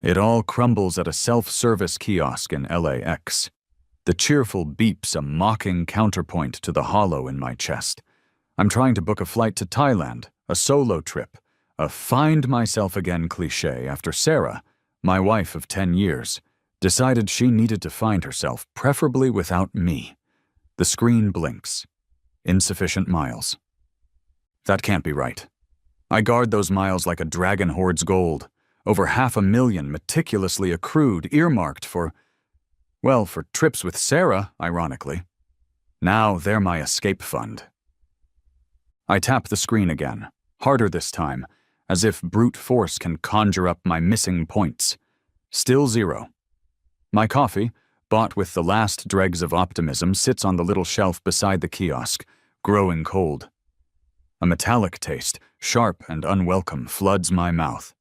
It all crumbles at a self-service kiosk in LAX. The cheerful beeps a mocking counterpoint to the hollow in my chest. I'm trying to book a flight to Thailand, a solo trip, a find myself again cliché after Sarah, my wife of 10 years, decided she needed to find herself, preferably without me. The screen blinks. Insufficient miles. That can't be right. I guard those miles like a dragon hoards gold. Over 500,000 meticulously accrued, earmarked for trips with Sarah, ironically. Now they're my escape fund. I tap the screen again, harder this time, as if brute force can conjure up my missing points. Still 0. My coffee, bought with the last dregs of optimism, sits on the little shelf beside the kiosk, growing cold. A metallic taste, sharp and unwelcome, floods my mouth.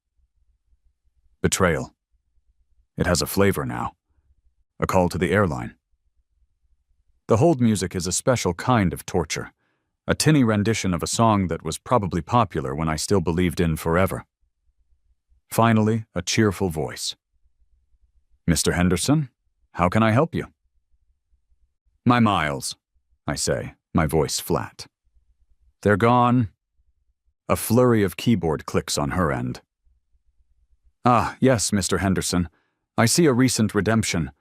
Betrayal. It has a flavor now. A call to the airline. The hold music is a special kind of torture, a tinny rendition of a song that was probably popular when I still believed in forever. Finally, a cheerful voice. Mr. Henderson, how can I help you? My miles, I say, my voice flat. They're gone. A flurry of keyboard clicks on her end. Ah, yes, Mr. Henderson. I see a recent redemption.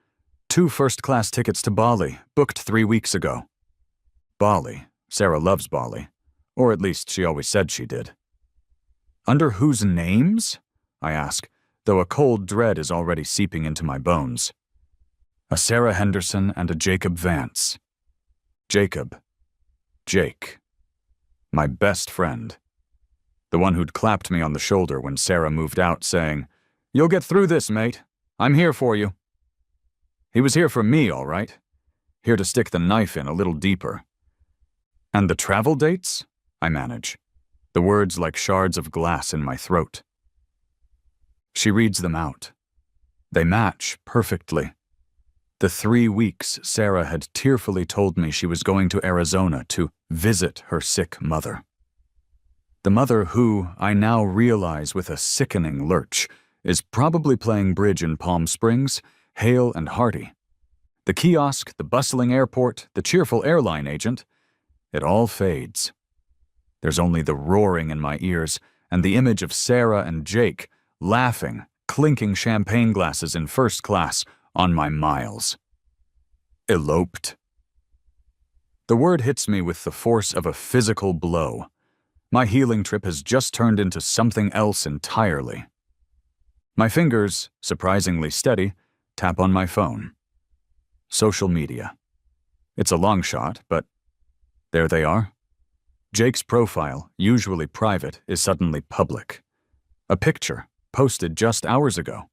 2 first-class tickets to Bali, booked 3 weeks ago. Bali. Sarah loves Bali. Or at least she always said she did. Under whose names? I ask, though a cold dread is already seeping into my bones. A Sarah Henderson and a Jacob Vance. Jacob. Jake. My best friend. The one who'd clapped me on the shoulder when Sarah moved out, saying, "You'll get through this, mate. I'm here for you." He was here for me, all right. Here to stick the knife in a little deeper. And the travel dates? I manage, the words like shards of glass in my throat. She reads them out. They match perfectly. The 3 weeks Sarah had tearfully told me she was going to Arizona to visit her sick mother. The mother who, I now realize with a sickening lurch, is probably playing bridge in Palm Springs, hale and hearty. The kiosk, the bustling airport, the cheerful airline agent, it all fades. There's only the roaring in my ears and the image of Sarah and Jake laughing, clinking champagne glasses in first class on my miles. Eloped. The word hits me with the force of a physical blow. My healing trip has just turned into something else entirely. My fingers, surprisingly steady, tap on my phone. Social media. It's a long shot, but there they are. Jake's profile, usually private, is suddenly public. A picture, posted just hours ago.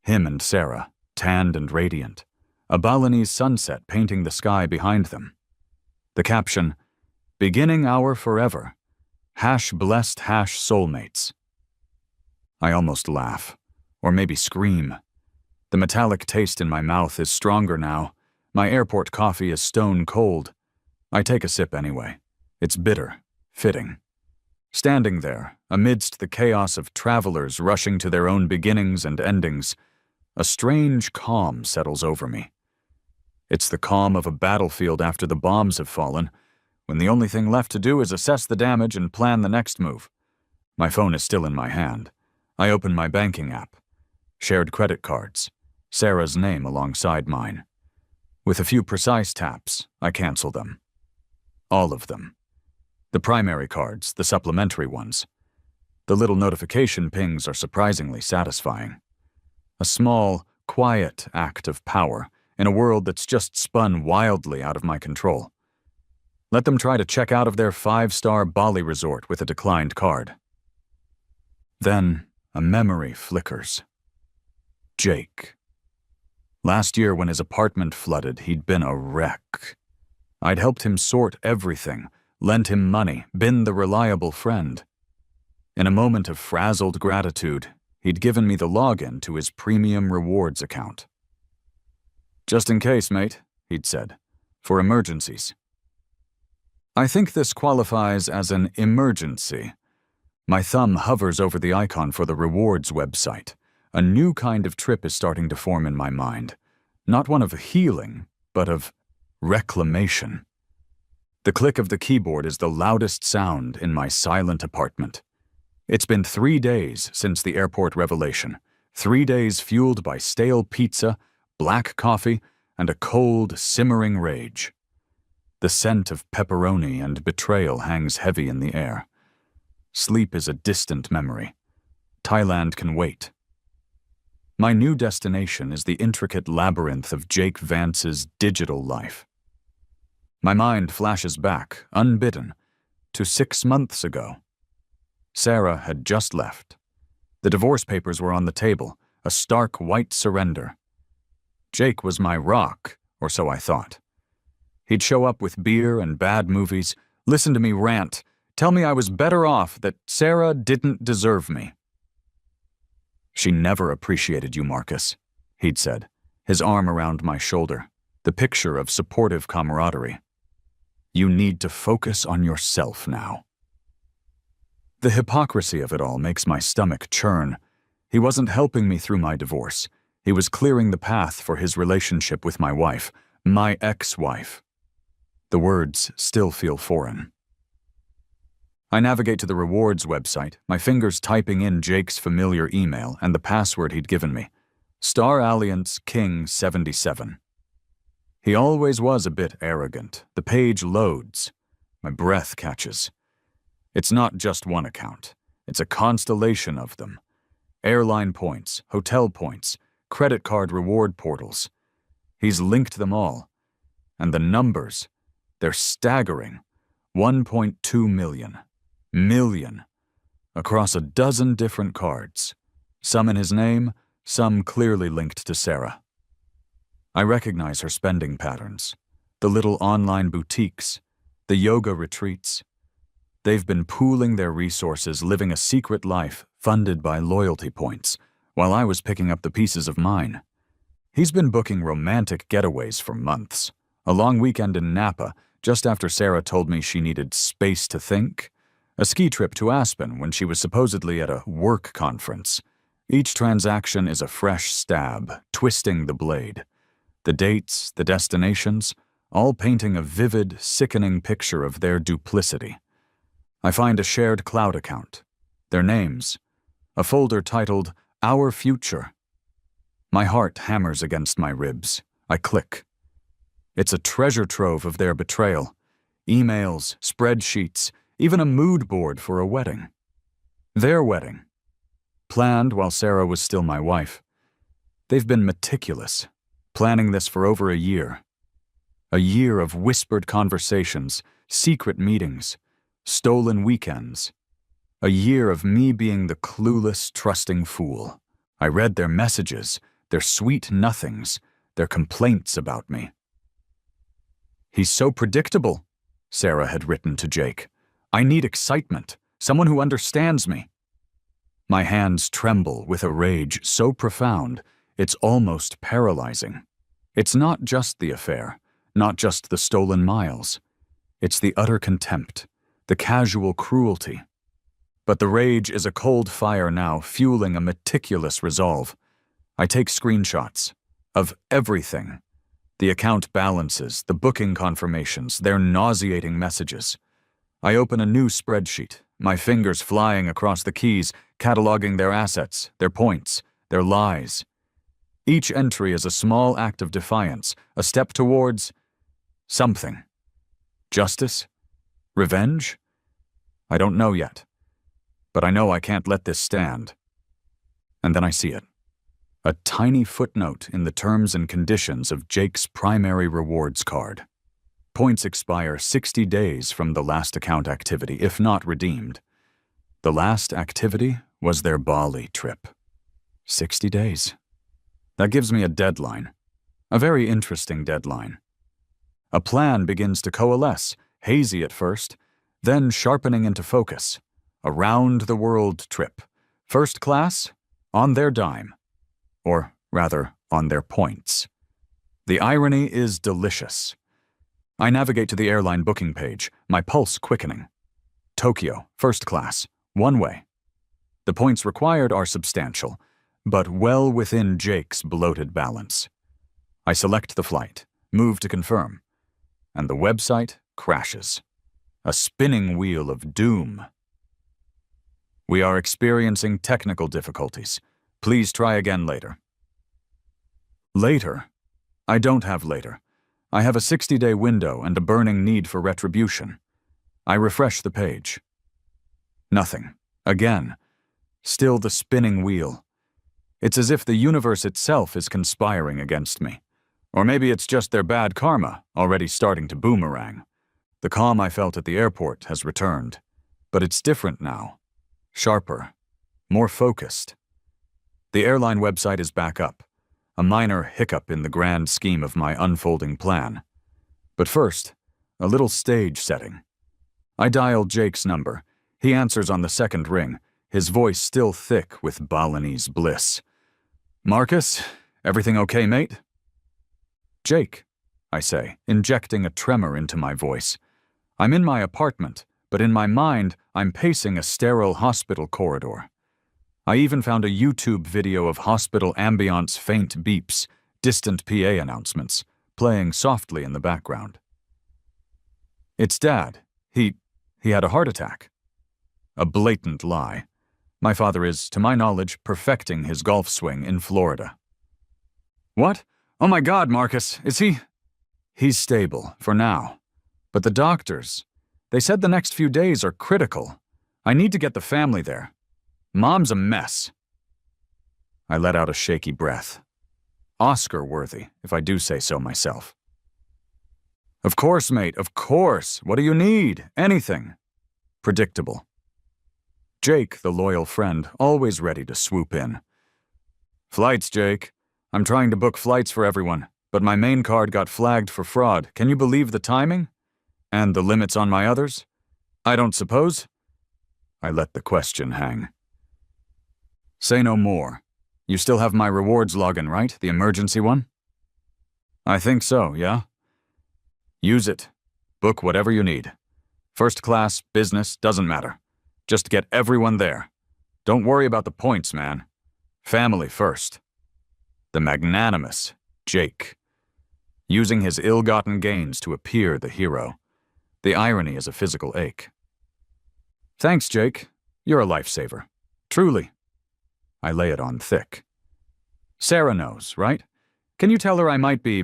Him and Sarah, tanned and radiant. A Balinese sunset painting the sky behind them. The caption, "Beginning our forever. #blessed #soulmates." I almost laugh, or maybe scream. The metallic taste in my mouth is stronger now. My airport coffee is stone cold. I take a sip anyway. It's bitter, fitting. Standing there, amidst the chaos of travelers rushing to their own beginnings and endings, a strange calm settles over me. It's the calm of a battlefield after the bombs have fallen, when the only thing left to do is assess the damage and plan the next move. My phone is still in my hand. I open my banking app. Shared credit cards. Sarah's name alongside mine. With a few precise taps, I cancel them. All of them. The primary cards, the supplementary ones. The little notification pings are surprisingly satisfying. A small, quiet act of power in a world that's just spun wildly out of my control. Let them try to check out of their 5-star Bali resort with a declined card. Then, a memory flickers. Jake. Last year when his apartment flooded, he'd been a wreck. I'd helped him sort everything, lent him money, been the reliable friend. In a moment of frazzled gratitude, he'd given me the login to his premium rewards account. "Just in case, mate," he'd said, "for emergencies." I think this qualifies as an emergency. My thumb hovers over the icon for the rewards website, A new kind of trip is starting to form in my mind. Not one of healing, but of reclamation. The click of the keyboard is the loudest sound in my silent apartment. It's been 3 days since the airport revelation. 3 days fueled by stale pizza, black coffee, and a cold, simmering rage. The scent of pepperoni and betrayal hangs heavy in the air. Sleep is a distant memory. Thailand can wait. My new destination is the intricate labyrinth of Jake Vance's digital life. My mind flashes back, unbidden, to 6 months ago. Sarah had just left. The divorce papers were on the table, a stark white surrender. Jake was my rock, or so I thought. He'd show up with beer and bad movies, listen to me rant, tell me I was better off, that Sarah didn't deserve me. "She never appreciated you, Marcus," he'd said, his arm around my shoulder, the picture of supportive camaraderie. "You need to focus on yourself now." The hypocrisy of it all makes my stomach churn. He wasn't helping me through my divorce. He was clearing the path for his relationship with my wife, my ex-wife. The words still feel foreign. I navigate to the rewards website, my fingers typing in Jake's familiar email and the password he'd given me. Star Alliance King 77. He always was a bit arrogant. The page loads. My breath catches. It's not just one account. It's a constellation of them. Airline points, hotel points, credit card reward portals. He's linked them all. And the numbers, they're staggering. 1.2 million. Million. Across a dozen different cards. Some in his name, some clearly linked to Sarah. I recognize her spending patterns. The little online boutiques, the yoga retreats. They've been pooling their resources, living a secret life funded by loyalty points, while I was picking up the pieces of mine. He's been booking romantic getaways for months. A long weekend in Napa, just after Sarah told me she needed space to think. A ski trip to Aspen when she was supposedly at a work conference. Each transaction is a fresh stab, twisting the blade. The dates, the destinations, all painting a vivid, sickening picture of their duplicity. I find a shared cloud account. Their names. A folder titled, Our Future. My heart hammers against my ribs. I click. It's a treasure trove of their betrayal. Emails, spreadsheets, even a mood board for a wedding. Their wedding. Planned while Sarah was still my wife. They've been meticulous, planning this for over a year. A year of whispered conversations, secret meetings, stolen weekends. A year of me being the clueless, trusting fool. I read their messages, their sweet nothings, their complaints about me. "He's so predictable," Sarah had written to Jake. "I need excitement, someone who understands me." My hands tremble with a rage so profound, it's almost paralyzing. It's not just the affair, not just the stolen miles. It's the utter contempt, the casual cruelty. But the rage is a cold fire now, fueling a meticulous resolve. I take screenshots of everything. The account balances, the booking confirmations, their nauseating messages. I open a new spreadsheet, my fingers flying across the keys, cataloging their assets, their points, their lies. Each entry is a small act of defiance, a step towards something. Justice? Revenge? I don't know yet. But I know I can't let this stand. And then I see it. A tiny footnote in the terms and conditions of Jake's primary rewards card. Points expire 60 days from the last account activity, if not redeemed. The last activity was their Bali trip. 60 days. That gives me a deadline. A very interesting deadline. A plan begins to coalesce, hazy at first, then sharpening into focus. A round-the-world trip. First class, on their dime. Or, rather, on their points. The irony is delicious. I navigate to the airline booking page, my pulse quickening. Tokyo, first class, one way. The points required are substantial. but well within Jake's bloated balance. I select the flight, move to confirm, and the website crashes. A spinning wheel of doom. We are experiencing technical difficulties. Please try again later. Later? I don't have later. I have a 60-day window and a burning need for retribution. I refresh the page. Nothing. Again. Still the spinning wheel. It's as if the universe itself is conspiring against me. Or maybe it's just their bad karma, already starting to boomerang. The calm I felt at the airport has returned. But it's different now. Sharper. More focused. The airline website is back up. A minor hiccup in the grand scheme of my unfolding plan. But first, a little stage setting. I dial Jake's number. He answers on the second ring, his voice still thick with Balinese bliss. "Marcus, everything okay, mate?" "Jake," I say, injecting a tremor into my voice. I'm in my apartment, but in my mind, I'm pacing a sterile hospital corridor. I even found a YouTube video of hospital ambience faint beeps, distant PA announcements, playing softly in the background. "It's Dad. He had a heart attack." A blatant lie. My father is, to my knowledge, perfecting his golf swing in Florida. "What? Oh my God, Marcus, is he—" "He's stable, for now. But the doctors, they said the next few days are critical. I need to get the family there. Mom's a mess." I let out a shaky breath. Oscar-worthy, if I do say so myself. "Of course, mate, of course. What do you need? Anything." Predictable. Jake, the loyal friend, always ready to swoop in. "Flights, Jake. I'm trying to book flights for everyone, but my main card got flagged for fraud. Can you believe the timing? And the limits on my others? I don't suppose?" I let the question hang. "Say no more. You still have my rewards login, right? The emergency one?" "I think so, yeah." "Use it. Book whatever you need. First class, business, doesn't matter. Just get everyone there. Don't worry about the points, man. Family first." The magnanimous Jake. Using his ill-gotten gains to appear the hero. The irony is a physical ache. "Thanks, Jake. You're a lifesaver. Truly." I lay it on thick. "Sarah knows, right? Can you tell her I might be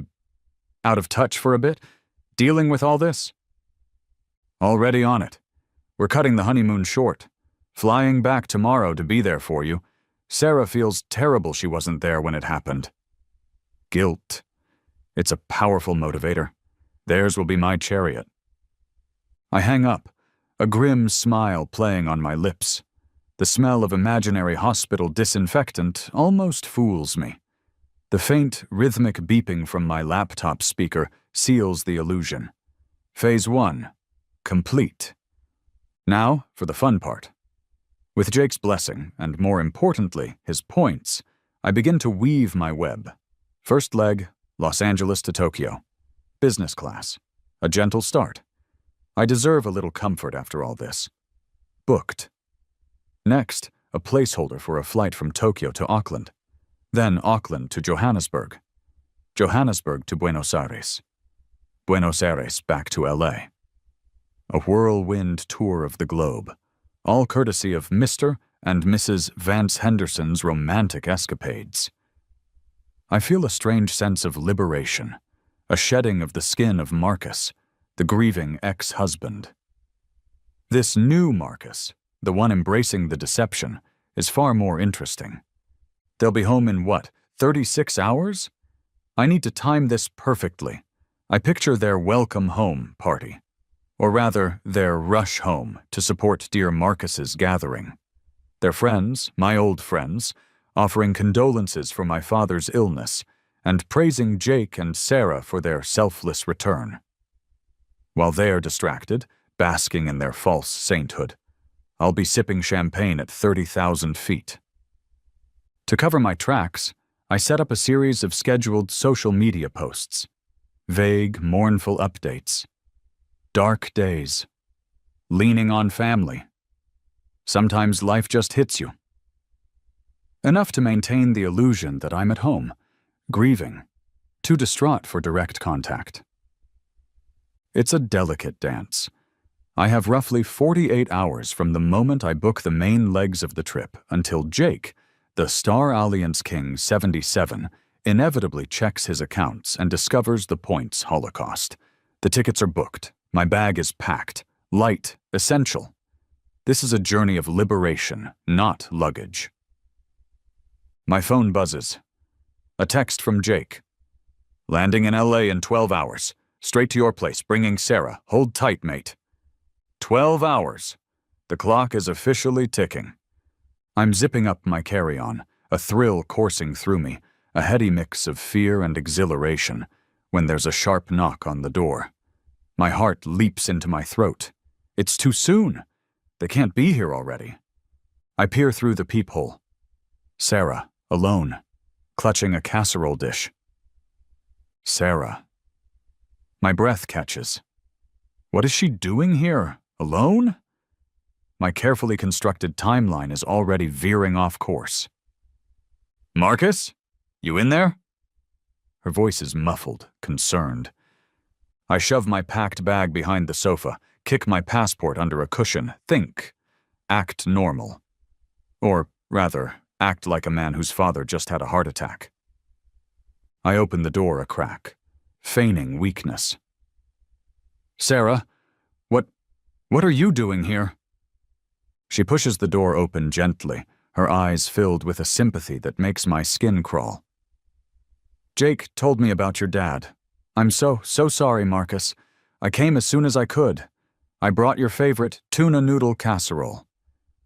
out of touch for a bit, dealing with all this?" "Already on it. We're cutting the honeymoon short. Flying back tomorrow to be there for you. Sarah feels terrible she wasn't there when it happened." Guilt. It's a powerful motivator. Theirs will be my chariot. I hang up, a grim smile playing on my lips. The smell of imaginary hospital disinfectant almost fools me. The faint, rhythmic beeping from my laptop speaker seals the illusion. Phase 1. Complete. Now for the fun part. With Jake's blessing, and more importantly, his points, I begin to weave my web. First leg, Los Angeles to Tokyo. Business class. A gentle start. I deserve a little comfort after all this. Booked. Next, a placeholder for a flight from Tokyo to Auckland. Then Auckland to Johannesburg. Johannesburg to Buenos Aires. Buenos Aires back to LA. A whirlwind tour of the globe, all courtesy of Mr. and Mrs. Vance Henderson's romantic escapades. I feel a strange sense of liberation, a shedding of the skin of Marcus, the grieving ex-husband. This new Marcus, the one embracing the deception, is far more interesting. They'll be home in what, 36 hours? I need to time this perfectly. I picture their welcome home party. Or rather, their rush home to support dear Marcus's gathering. Their friends, my old friends, offering condolences for my father's illness and praising Jake and Sarah for their selfless return. While they're distracted, basking in their false sainthood, I'll be sipping champagne at 30,000 feet. To cover my tracks, I set up a series of scheduled social media posts. Vague, mournful updates. Dark days. Leaning on family. Sometimes life just hits you. Enough to maintain the illusion that I'm at home, grieving, too distraught for direct contact. It's a delicate dance. I have roughly 48 hours from the moment I book the main legs of the trip until Jake, the Star Alliance King 77, inevitably checks his accounts and discovers the points holocaust. The tickets are booked. My bag is packed. Light, essential. This is a journey of liberation, not luggage. My phone buzzes. A text from Jake. Landing in LA in 12 hours. Straight to your place, bringing Sarah. Hold tight, mate. 12 hours. The clock is officially ticking. I'm zipping up my carry-on, a thrill coursing through me, a heady mix of fear and exhilaration, when there's a sharp knock on the door. My heart leaps into my throat. It's too soon. They can't be here already. I peer through the peephole. Sarah, alone, clutching a casserole dish. Sarah. My breath catches. What is she doing here? Alone? My carefully constructed timeline is already veering off course. Marcus? You in there? Her voice is muffled, concerned. I shove my packed bag behind the sofa, kick my passport under a cushion, think. Act normal. Or, rather, act like a man whose father just had a heart attack. I open the door a crack, feigning weakness. Sarah, what are you doing here? She pushes the door open gently, her eyes filled with a sympathy that makes my skin crawl. Jake told me about your dad. I'm so sorry, Marcus. I came as soon as I could. I brought your favorite tuna noodle casserole.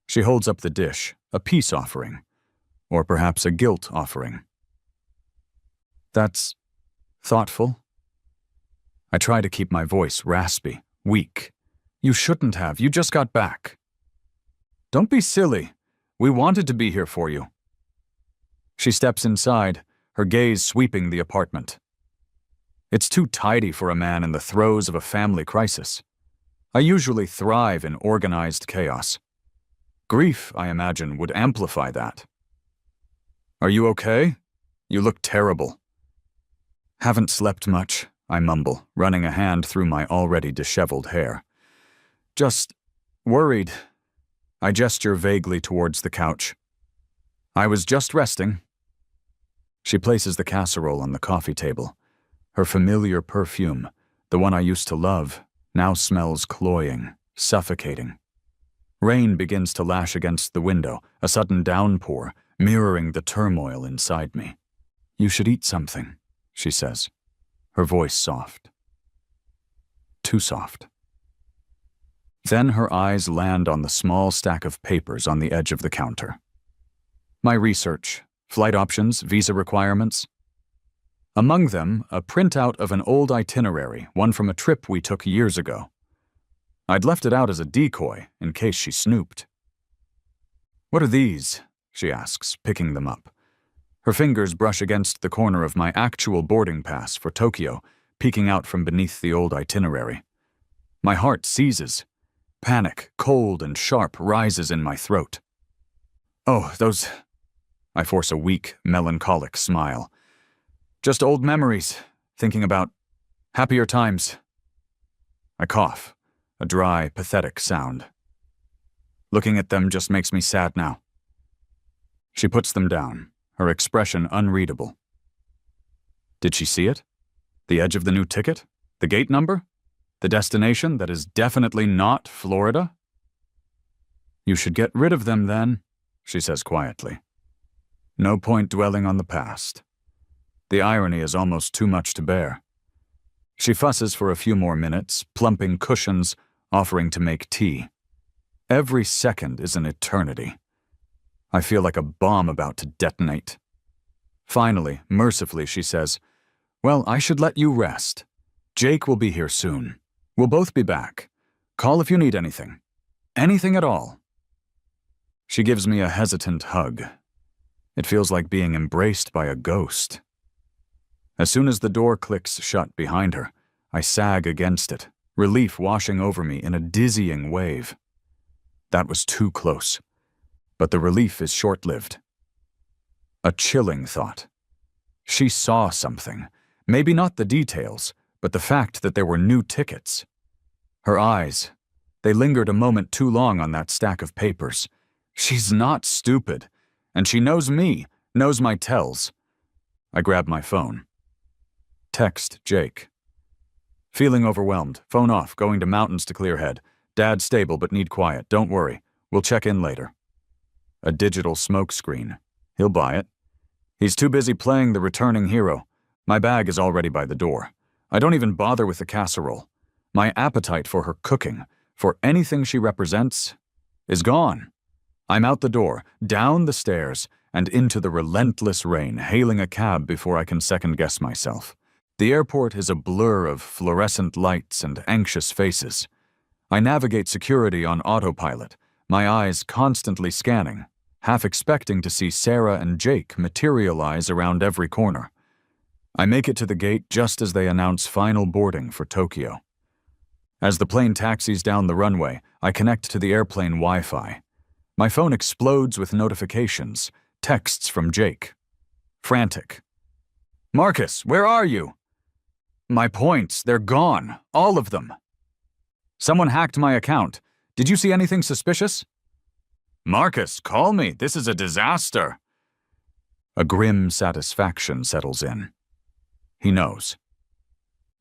She holds up the dish, a peace offering. Or perhaps a guilt offering. That's thoughtful. I try to keep my voice raspy, weak. You shouldn't have. You just got back. Don't be silly. We wanted to be here for you. She steps inside, her gaze sweeping the apartment. It's too tidy for a man in the throes of a family crisis. I usually thrive in organized chaos. Grief, I imagine, would amplify that. Are you okay? You look terrible. Haven't slept much, I mumble, running a hand through my already disheveled hair. Just worried. I gesture vaguely towards the couch. I was just resting. She places the casserole on the coffee table. Her familiar perfume, the one I used to love, now smells cloying, suffocating. Rain begins to lash against the window, a sudden downpour, mirroring the turmoil inside me. You should eat something, she says, her voice soft. Too soft. Then her eyes land on the small stack of papers on the edge of the counter. My research, flight options, visa requirements. Among them, a printout of an old itinerary, one from a trip we took years ago. I'd left it out as a decoy, in case she snooped. What are these? She asks, picking them up. Her fingers brush against the corner of my actual boarding pass for Tokyo, peeking out from beneath the old itinerary. My heart seizes. Panic, cold and sharp, rises in my throat. Oh, those... I force a weak, melancholic smile. Just old memories, thinking about happier times. I cough, a dry, pathetic sound. Looking at them just makes me sad now. She puts them down, her expression unreadable. Did she see it? The edge of the new ticket? The gate number? The destination that is definitely not Florida? You should get rid of them then, she says quietly. No point dwelling on the past. The irony is almost too much to bear. She fusses for a few more minutes, plumping cushions, offering to make tea. Every second is an eternity. I feel like a bomb about to detonate. Finally, mercifully, she says, Well, I should let you rest. Jake will be here soon. We'll both be back. Call if you need anything. Anything at all. She gives me a hesitant hug. It feels like being embraced by a ghost. As soon as the door clicks shut behind her, I sag against it, relief washing over me in a dizzying wave. That was too close. But the relief is short-lived. A chilling thought. She saw something. Maybe not the details, but the fact that there were new tickets. Her eyes, they lingered a moment too long on that stack of papers. She's not stupid, and she knows me, knows my tells. I grabbed my phone. Text Jake. Feeling overwhelmed. Phone off, going to mountains to clear head. Dad's stable but need quiet. Don't worry. We'll check in later. A digital smoke screen. He'll buy it. He's too busy playing the returning hero. My bag is already by the door. I don't even bother with the casserole. My appetite for her cooking, for anything she represents, is gone. I'm out the door, down the stairs, and into the relentless rain, hailing a cab before I can second-guess myself. The airport is a blur of fluorescent lights and anxious faces. I navigate security on autopilot, my eyes constantly scanning, half expecting to see Sarah and Jake materialize around every corner. I make it to the gate just as they announce final boarding for Tokyo. As the plane taxis down the runway, I connect to the airplane Wi-Fi. My phone explodes with notifications, texts from Jake. Frantic. "Marcus, where are you?" "My points, they're gone, all of them." "Someone hacked my account. Did you see anything suspicious?" "Marcus, call me, this is a disaster." A grim satisfaction settles in. He knows.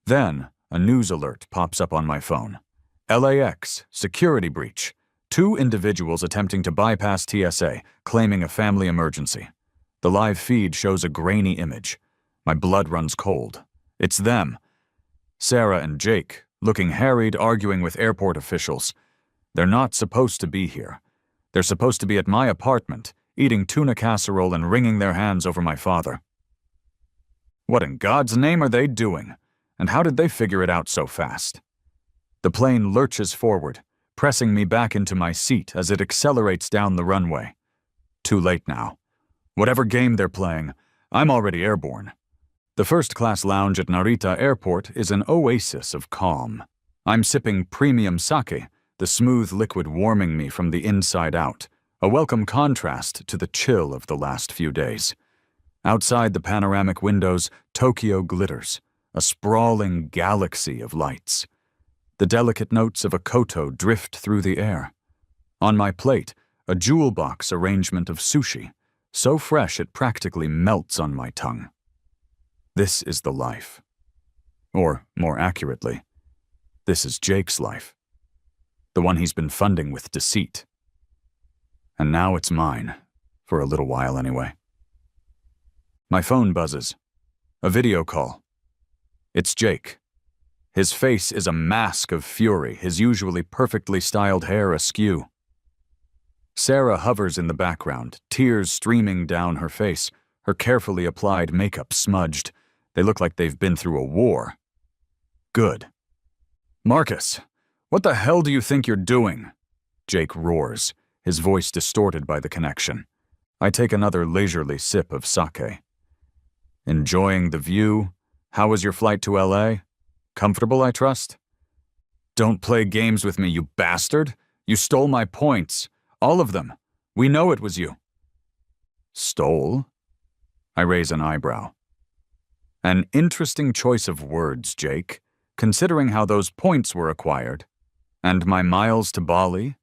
Then, a news alert pops up on my phone. LAX, security breach. 2 individuals attempting to bypass TSA, claiming a family emergency. The live feed shows a grainy image. My blood runs cold. It's them. Sarah and Jake, looking harried, arguing with airport officials. They're not supposed to be here. They're supposed to be at my apartment, eating tuna casserole and wringing their hands over my father. What in God's name are they doing? And how did they figure it out so fast? The plane lurches forward, pressing me back into my seat as it accelerates down the runway. Too late now. Whatever game they're playing, I'm already airborne. The first-class lounge at Narita Airport is an oasis of calm. I'm sipping premium sake, the smooth liquid warming me from the inside out, a welcome contrast to the chill of the last few days. Outside the panoramic windows, Tokyo glitters, a sprawling galaxy of lights. The delicate notes of a koto drift through the air. On my plate, a jewel box arrangement of sushi, so fresh it practically melts on my tongue. This is the life. Or, more accurately, this is Jake's life. The one he's been funding with deceit. And now it's mine, for a little while anyway. My phone buzzes. A video call. It's Jake. His face is a mask of fury, his usually perfectly styled hair askew. Sarah hovers in the background, tears streaming down her face, her carefully applied makeup smudged. They look like they've been through a war. Good. "Marcus, what the hell do you think you're doing?" Jake roars, his voice distorted by the connection. I take another leisurely sip of sake. "Enjoying the view? How was your flight to LA? Comfortable, I trust?" "Don't play games with me, you bastard! You stole my points. All of them. We know it was you." "Stole?" I raise an eyebrow. An interesting choice of words, Jake, considering how those points were acquired. And my miles to Bali?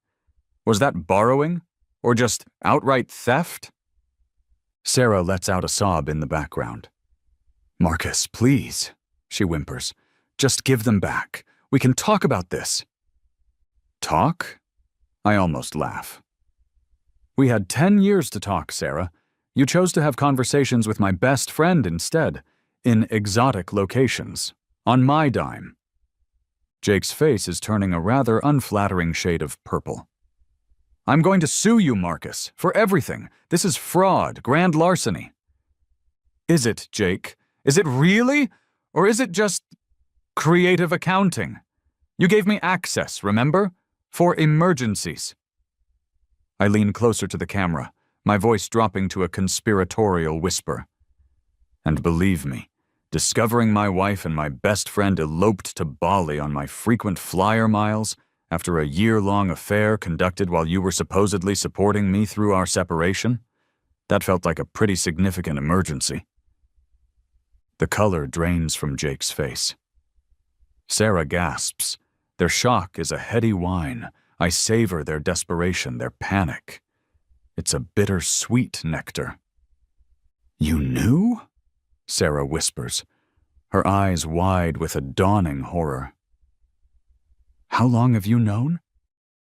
Was that borrowing? Or just outright theft? Sarah lets out a sob in the background. "Marcus, please," she whimpers. "Just give them back. We can talk about this." "Talk?" I almost laugh. "We had 10 years to talk, Sarah. You chose to have conversations with my best friend instead, in exotic locations, on my dime." Jake's face is turning a rather unflattering shade of purple. "I'm going to sue you, Marcus, for everything. This is fraud, grand larceny." "Is it, Jake? Is it really? Or is it just creative accounting? You gave me access, remember? For emergencies." I lean closer to the camera, my voice dropping to a conspiratorial whisper. "And believe me, discovering my wife and my best friend eloped to Bali on my frequent flyer miles after a year-long affair conducted while you were supposedly supporting me through our separation? That felt like a pretty significant emergency. The color drains from Jake's face. Sarah gasps. Their shock is a heady wine. I savor their desperation, their panic. It's a bitter-sweet nectar. "You knew?" Sarah whispers, her eyes wide with a dawning horror. "How long have you known?"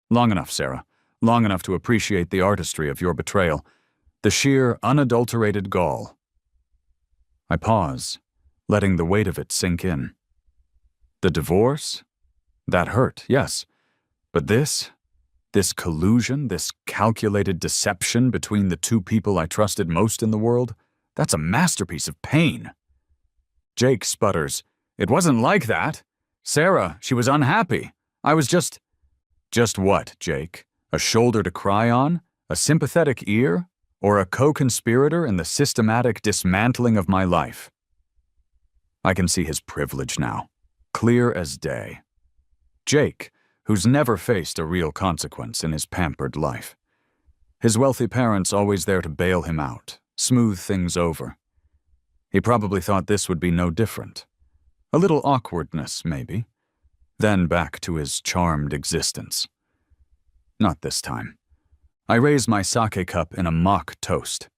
"Long enough, Sarah. Long enough to appreciate the artistry of your betrayal. The sheer, unadulterated gall." I pause, letting the weight of it sink in. The divorce? That hurt, yes. But this collusion, this calculated deception between the two people I trusted most in the world, that's a masterpiece of pain. Jake sputters. "It wasn't like that. Sarah, she was unhappy. I was just..." "Just what, Jake? A shoulder to cry on? A sympathetic ear? Or a co-conspirator in the systematic dismantling of my life?" I can see his privilege now, clear as day. Jake, who's never faced a real consequence in his pampered life. His wealthy parents always there to bail him out, smooth things over. He probably thought this would be no different. A little awkwardness, maybe. Then back to his charmed existence. Not this time. I raise my sake cup in a mock toast.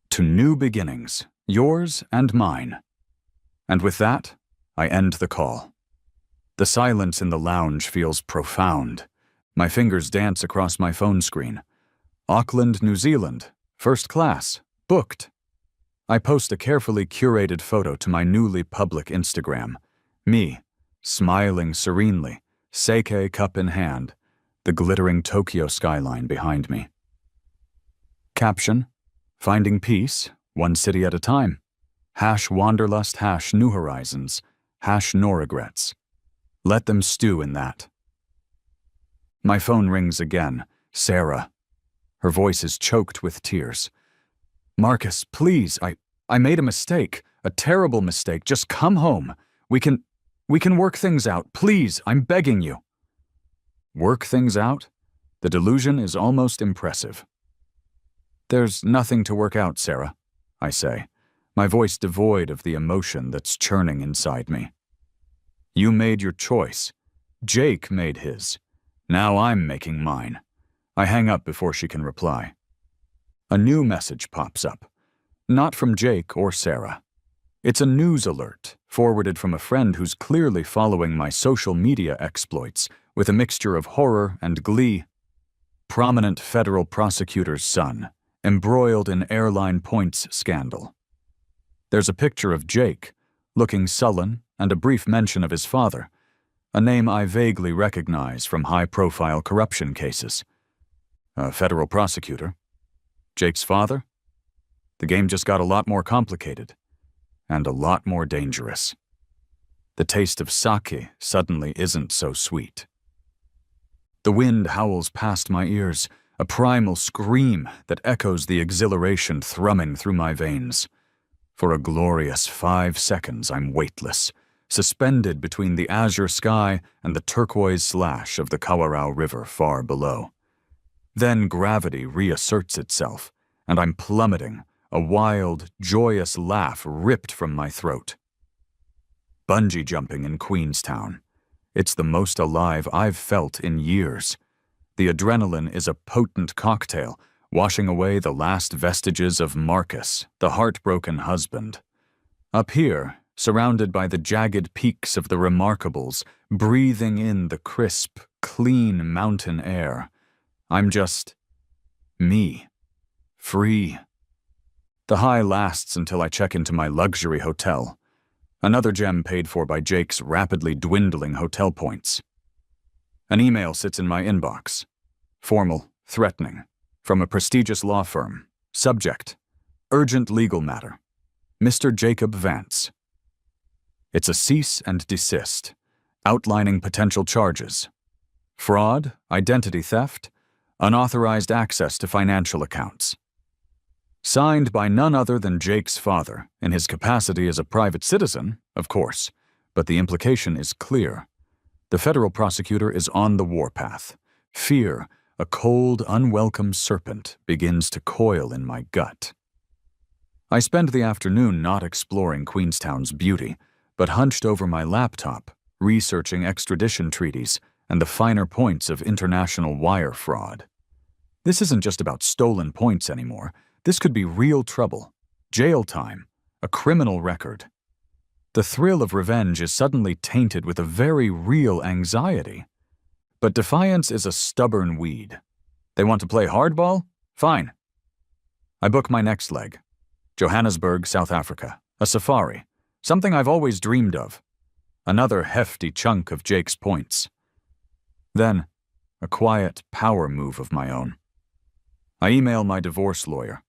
To new beginnings, yours and mine. And with that, I end the call. The silence in the lounge feels profound. My fingers dance across my phone screen. Auckland, New Zealand, first class, booked. I post a carefully curated photo to my newly public Instagram. Me, smiling serenely, sake cup in hand, the glittering Tokyo skyline behind me. Caption: "Finding peace, one city at a time. #Wanderlust, #New Horizons, #No Regrets. Let them stew in that." My phone rings again. Sarah. Her voice is choked with tears. "Marcus, please, I made a mistake, a terrible mistake. Just come home. We can work things out. Please, I'm begging you." Work things out? The delusion is almost impressive. "There's nothing to work out, Sarah," I say, my voice devoid of the emotion that's churning inside me. "You made your choice. Jake made his. Now I'm making mine." I hang up before she can reply. A new message pops up. Not from Jake or Sarah. It's a news alert, forwarded from a friend who's clearly following my social media exploits with a mixture of horror and glee. Prominent federal prosecutor's son, embroiled in airline points scandal. There's a picture of Jake, looking sullen, and a brief mention of his father, a name I vaguely recognize from high-profile corruption cases. A federal prosecutor. Jake's father? The game just got a lot more complicated, and a lot more dangerous. The taste of sake suddenly isn't so sweet. The wind howls past my ears, a primal scream that echoes the exhilaration thrumming through my veins. For a glorious 5 seconds, I'm weightless, suspended between the azure sky and the turquoise slash of the Kawarau River far below. Then gravity reasserts itself, and I'm plummeting, a wild, joyous laugh ripped from my throat. Bungee jumping in Queenstown. It's the most alive I've felt in years. The adrenaline is a potent cocktail, washing away the last vestiges of Marcus, the heartbroken husband. Up here, surrounded by the jagged peaks of the Remarkables, breathing in the crisp, clean mountain air, I'm just me, free. The high lasts until I check into my luxury hotel, another gem paid for by Jake's rapidly dwindling hotel points. An email sits in my inbox, formal, threatening, from a prestigious law firm. Subject: urgent legal matter. Mr. Jacob Vance. It's a cease and desist, outlining potential charges: fraud, identity theft, unauthorized access to financial accounts. Signed by none other than Jake's father, in his capacity as a private citizen, of course, but the implication is clear. The federal prosecutor is on the warpath. Fear, a cold, unwelcome serpent begins to coil in my gut. I spend the afternoon not exploring Queenstown's beauty, but hunched over my laptop, researching extradition treaties and the finer points of international wire fraud. This isn't just about stolen points anymore. This could be real trouble, jail time, a criminal record. The thrill of revenge is suddenly tainted with a very real anxiety. But defiance is a stubborn weed. They want to play hardball? Fine. I book my next leg. Johannesburg, South Africa. A safari. Something I've always dreamed of. Another hefty chunk of Jake's points. Then, a quiet power move of my own. I email my divorce lawyer,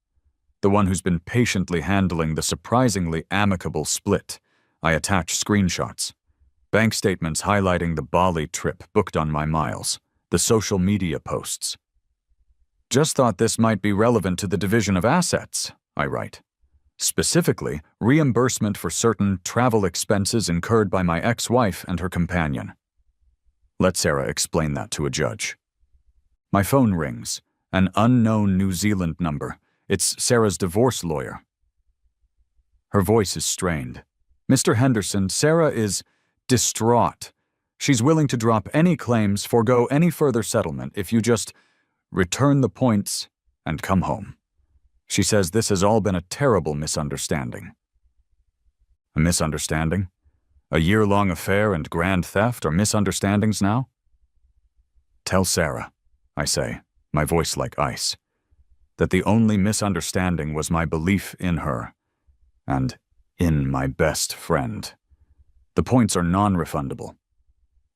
the one who's been patiently handling the surprisingly amicable split. I attach screenshots, bank statements highlighting the Bali trip booked on my miles, the social media posts. Just thought this might be relevant to the division of assets, I write. Specifically, reimbursement for certain travel expenses incurred by my ex-wife and her companion. Let Sarah explain that to a judge. My phone rings, an unknown New Zealand number. It's Sarah's divorce lawyer. Her voice is strained. Mr. Henderson, Sarah is distraught. She's willing to drop any claims, forego any further settlement if you just return the points and come home. She says this has all been a terrible misunderstanding. A misunderstanding? A year-long affair and grand theft are misunderstandings now? Tell Sarah, I say, my voice like ice, that the only misunderstanding was my belief in her and in my best friend. The points are non-refundable,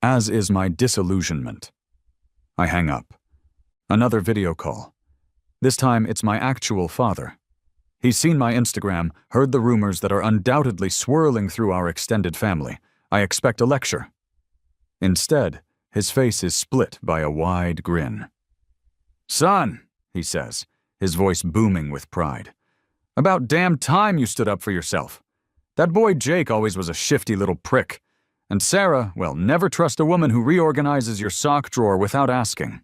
as is my disillusionment. I hang up. Another video call. This time it's my actual father. He's seen my Instagram, heard the rumors that are undoubtedly swirling through our extended family. I expect a lecture. Instead, his face is split by a wide grin. Son, he says, his voice booming with pride. About damn time you stood up for yourself. That boy Jake always was a shifty little prick. And Sarah, well, never trust a woman who reorganizes your sock drawer without asking.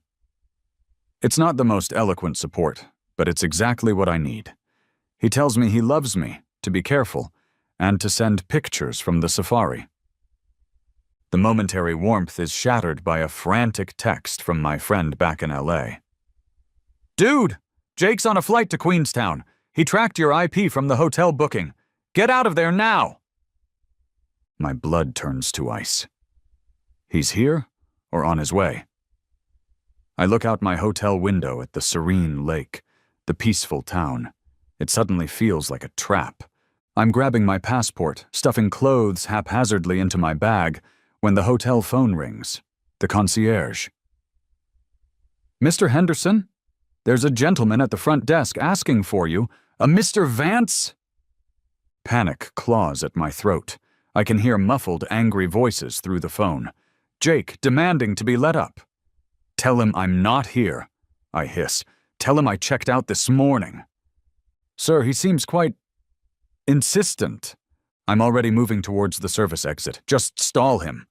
It's not the most eloquent support, but it's exactly what I need. He tells me he loves me, to be careful, and to send pictures from the safari. The momentary warmth is shattered by a frantic text from my friend back in LA. Dude, Jake's on a flight to Queenstown. He tracked your IP from the hotel booking. Get out of there now! My blood turns to ice. He's here or on his way? I look out my hotel window at the serene lake, the peaceful town. It suddenly feels like a trap. I'm grabbing my passport, stuffing clothes haphazardly into my bag, when the hotel phone rings. The concierge. Mr. Henderson? There's a gentleman at the front desk asking for you. A Mr. Vance? Panic claws at my throat. I can hear muffled, angry voices through the phone. Jake demanding to be let up. Tell him I'm not here, I hiss. Tell him I checked out this morning. Sir, he seems quite insistent. I'm already moving towards the service exit. Just stall him.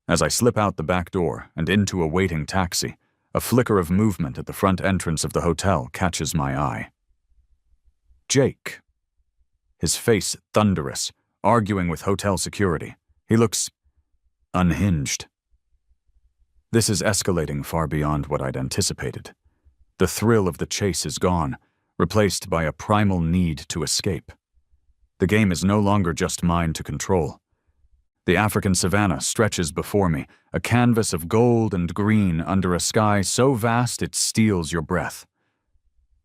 As I slip out the back door and into a waiting taxi, a flicker of movement at the front entrance of the hotel catches my eye. Jake. His face thunderous, arguing with hotel security. He looks unhinged. This is escalating far beyond what I'd anticipated. The thrill of the chase is gone, replaced by a primal need to escape. The game is no longer just mine to control. The African savanna stretches before me, a canvas of gold and green under a sky so vast it steals your breath.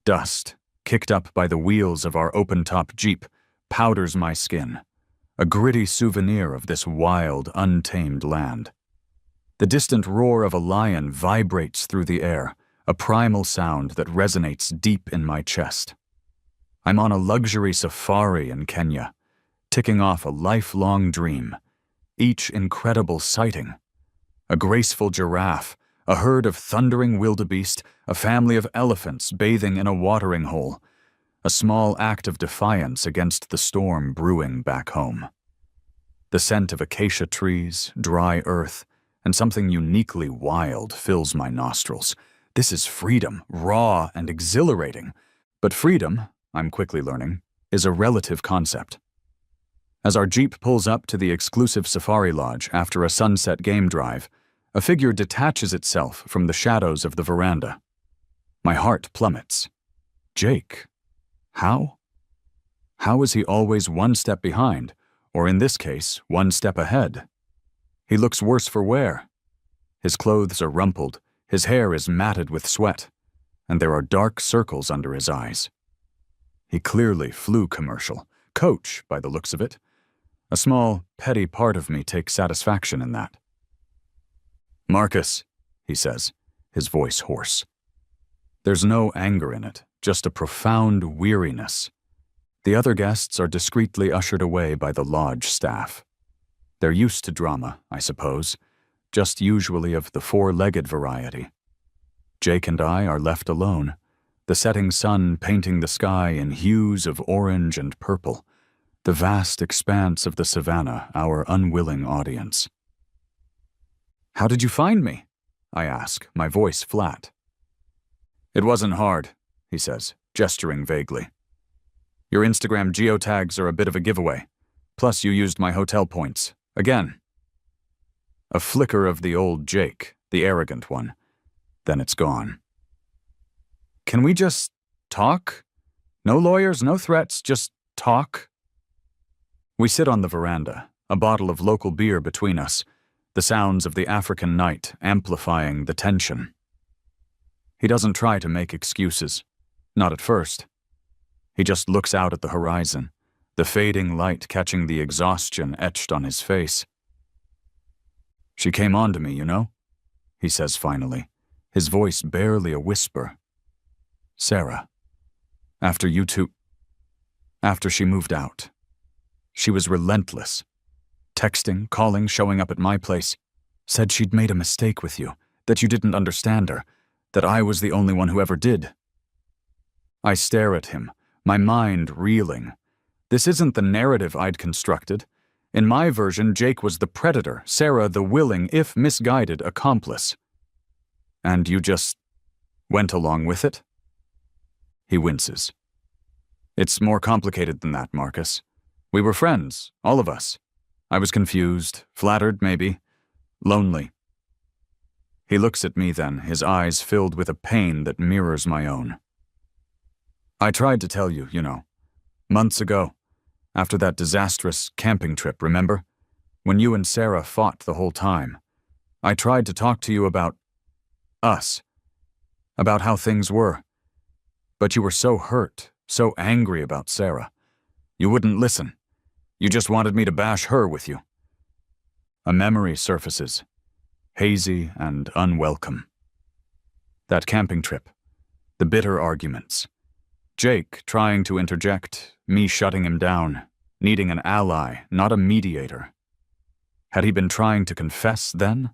Dust, kicked up by the wheels of our open-top Jeep, powders my skin, a gritty souvenir of this wild, untamed land. The distant roar of a lion vibrates through the air, a primal sound that resonates deep in my chest. I'm on a luxury safari in Kenya, ticking off a lifelong dream, each incredible sighting. A graceful giraffe, a herd of thundering wildebeest, a family of elephants bathing in a watering hole, a small act of defiance against the storm brewing back home. The scent of acacia trees, dry earth, and something uniquely wild fills my nostrils. This is freedom, raw and exhilarating. But freedom, I'm quickly learning, is a relative concept. As our Jeep pulls up to the exclusive safari lodge after a sunset game drive, a figure detaches itself from the shadows of the veranda. My heart plummets. Jake. How? How is he always one step behind, or in this case, one step ahead? He looks worse for wear. His clothes are rumpled, his hair is matted with sweat, and there are dark circles under his eyes. He clearly flew commercial. Coach, by the looks of it. A small, petty part of me takes satisfaction in that. "Marcus," he says, his voice hoarse. There's no anger in it, just a profound weariness. The other guests are discreetly ushered away by the lodge staff. They're used to drama, I suppose, just usually of the four-legged variety. Jake and I are left alone, the setting sun painting the sky in hues of orange and purple, the vast expanse of the savannah our unwilling audience. "How did you find me?" I ask, my voice flat. "It wasn't hard," he says, gesturing vaguely. "Your Instagram geotags are a bit of a giveaway. Plus you used my hotel points. Again." A flicker of the old Jake, the arrogant one. Then it's gone. "Can we just talk? No lawyers, no threats, just talk?" We sit on the veranda, a bottle of local beer between us, the sounds of the African night amplifying the tension. He doesn't try to make excuses, not at first. He just looks out at the horizon, the fading light catching the exhaustion etched on his face. "She came on to me, you know," he says finally, his voice barely a whisper. "Sarah. After she moved out. She was relentless. Texting, calling, showing up at my place. Said she'd made a mistake with you, that you didn't understand her, that I was the only one who ever did." I stare at him, my mind reeling. This isn't the narrative I'd constructed. In my version, Jake was the predator, Sarah the willing, if misguided, accomplice. "And you just went along with it?" He winces. "It's more complicated than that, Marcus. We were friends, all of us. I was confused, flattered maybe, lonely." He looks at me then, his eyes filled with a pain that mirrors my own. "I tried to tell you, months ago, after that disastrous camping trip, remember? When you and Sarah fought the whole time. I tried to talk to you about us, about how things were. But you were so hurt, so angry about Sarah. You wouldn't listen. You just wanted me to bash her with you." A memory surfaces, hazy and unwelcome. That camping trip, the bitter arguments. Jake trying to interject, me shutting him down, needing an ally, not a mediator. Had he been trying to confess then?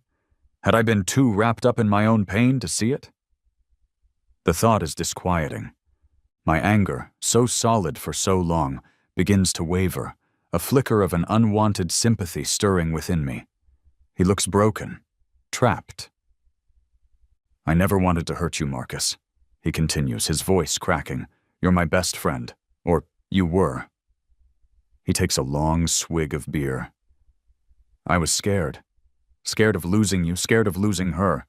Had I been too wrapped up in my own pain to see it? The thought is disquieting. My anger, so solid for so long, begins to waver, a flicker of an unwanted sympathy stirring within me. He looks broken, trapped. "I never wanted to hurt you, Marcus," he continues, his voice cracking. "You're my best friend. Or you were." He takes a long swig of beer. "I was scared. Scared of losing you, scared of losing her.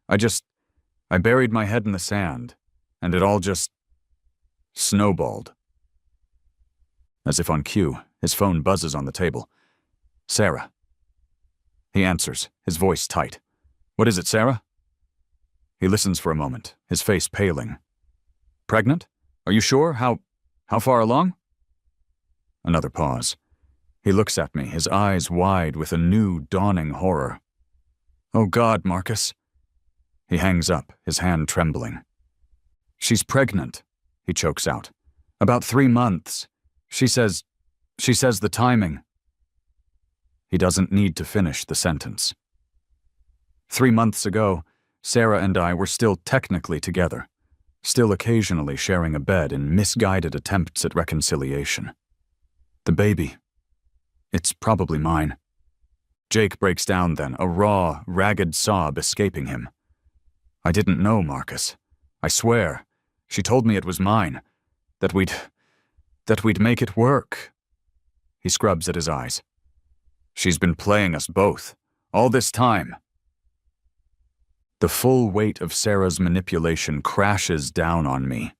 I buried my head in the sand, and it all just snowballed." As if on cue, his phone buzzes on the table. "Sarah." He answers, his voice tight. "What is it, Sarah?" He listens for a moment, his face paling. "Pregnant? Are you sure? How far along?" Another pause. He looks at me, his eyes wide with a new, dawning horror. "Oh God, Marcus." He hangs up, his hand trembling. "She's pregnant," he chokes out. "About 3 months. She says the timing." He doesn't need to finish the sentence. 3 months ago, Sarah and I were still technically together, still occasionally sharing a bed in misguided attempts at reconciliation. The baby, it's probably mine. Jake breaks down then, a raw, ragged sob escaping him. I didn't know, Marcus. I swear. She told me it was mine. That we'd make it work. He scrubs at his eyes. She's been playing us both, all this time. The full weight of Sarah's manipulation crashes down on me.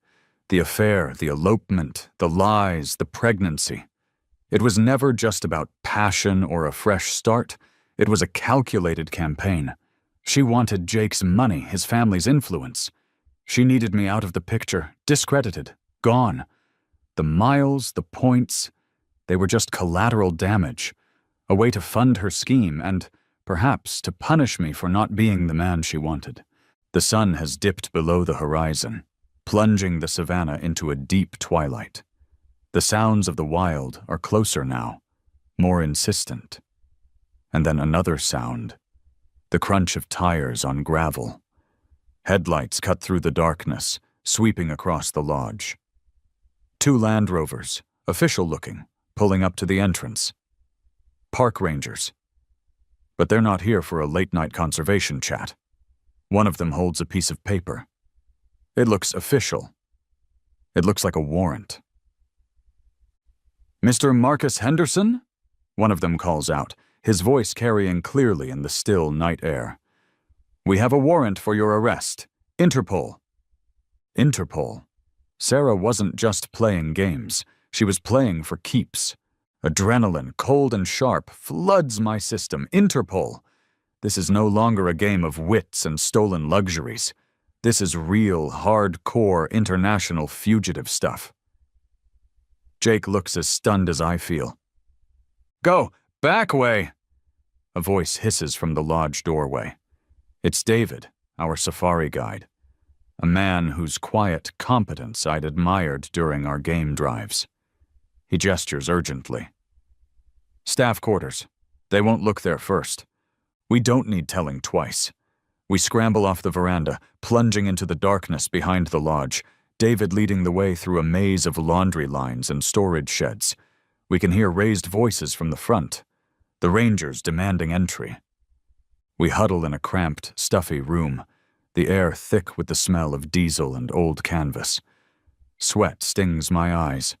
The affair, the elopement, the lies, the pregnancy. It was never just about passion or a fresh start. It was a calculated campaign. She wanted Jake's money, his family's influence. She needed me out of the picture, discredited, gone. The miles, the points, they were just collateral damage, a way to fund her scheme and, perhaps, to punish me for not being the man she wanted. The sun has dipped below the horizon, plunging the savannah into a deep twilight. The sounds of the wild are closer now, more insistent. And then another sound, the crunch of tires on gravel. Headlights cut through the darkness, sweeping across the lodge. 2 Land Rovers, official-looking, pulling up to the entrance. Park rangers. But they're not here for a late-night conservation chat. One of them holds a piece of paper. It looks official. It looks like a warrant. "Mr. Marcus Henderson?" One of them calls out, his voice carrying clearly in the still night air. "We have a warrant for your arrest. Interpol." Interpol. Sarah wasn't just playing games. She was playing for keeps. Adrenaline, cold and sharp, floods my system. Interpol. This is no longer a game of wits and stolen luxuries. This is real, hardcore, international fugitive stuff. Jake looks as stunned as I feel. "Go! Back way!" A voice hisses from the lodge doorway. It's David, our safari guide. A man whose quiet competence I'd admired during our game drives. He gestures urgently. "Staff quarters. They won't look there first. We don't need telling twice." We scramble off the veranda, plunging into the darkness behind the lodge, David leading the way through a maze of laundry lines and storage sheds. We can hear raised voices from the front, the rangers demanding entry. We huddle in a cramped, stuffy room, the air thick with the smell of diesel and old canvas. Sweat stings my eyes.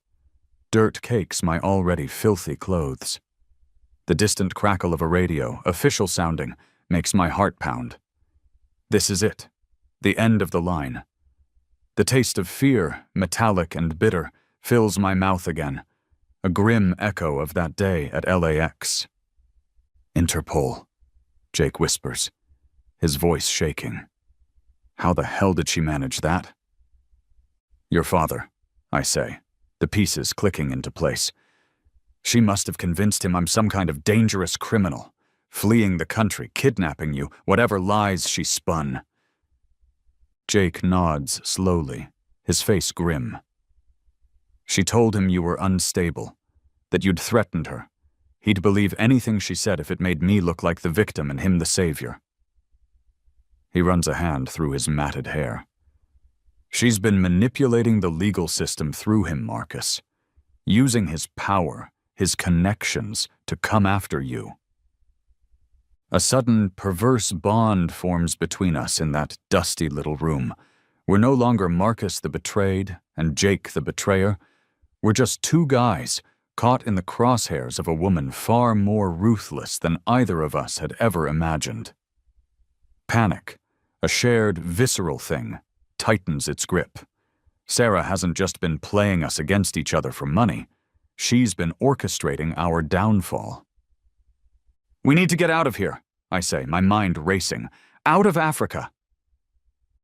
Dirt cakes my already filthy clothes. The distant crackle of a radio, official sounding, makes my heart pound. This is it, the end of the line. The taste of fear, metallic and bitter, fills my mouth again, a grim echo of that day at LAX. "Interpol," Jake whispers, his voice shaking. How the hell did she manage that? "Your father," I say, the pieces clicking into place. She must have convinced him I'm some kind of dangerous criminal, fleeing the country, kidnapping you, whatever lies she spun. Jake nods slowly, his face grim. "She told him you were unstable, that you'd threatened her. He'd believe anything she said if it made me look like the victim and him the savior." He runs a hand through his matted hair. "She's been manipulating the legal system through him, Marcus, using his power, his connections, to come after you." A sudden, perverse bond forms between us in that dusty little room. We're no longer Marcus the betrayed and Jake the betrayer. We're just 2 guys caught in the crosshairs of a woman far more ruthless than either of us had ever imagined. Panic, a shared, visceral thing, tightens its grip. Sarah hasn't just been playing us against each other for money. She's been orchestrating our downfall. "We need to get out of here," I say, my mind racing. "Out of Africa."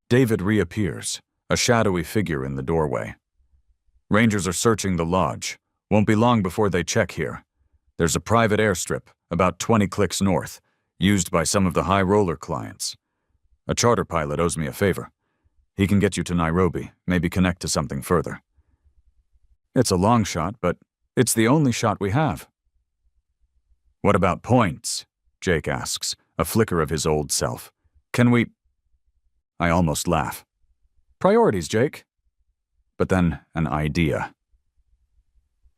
David reappears, a shadowy figure in the doorway. "Rangers are searching the lodge. Won't be long before they check here. There's a private airstrip, about 20 clicks north, used by some of the high-roller clients. A charter pilot owes me a favor. He can get you to Nairobi, maybe connect to something further." It's a long shot, but it's the only shot we have. "What about points?" Jake asks, a flicker of his old self. "Can we—" I almost laugh. "Priorities, Jake." But then an idea.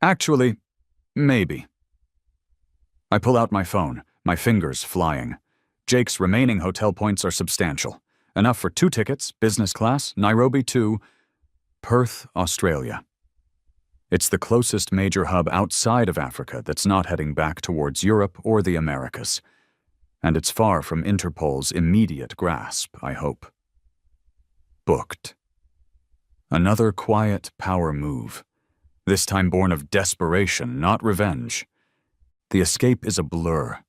"Actually, maybe." I pull out my phone, my fingers flying. Jake's remaining hotel points are substantial. Enough for 2 tickets, business class, Nairobi to Perth, Australia. It's the closest major hub outside of Africa that's not heading back towards Europe or the Americas. And it's far from Interpol's immediate grasp, I hope. Booked. Another quiet power move, this time born of desperation, not revenge. The escape is a blur.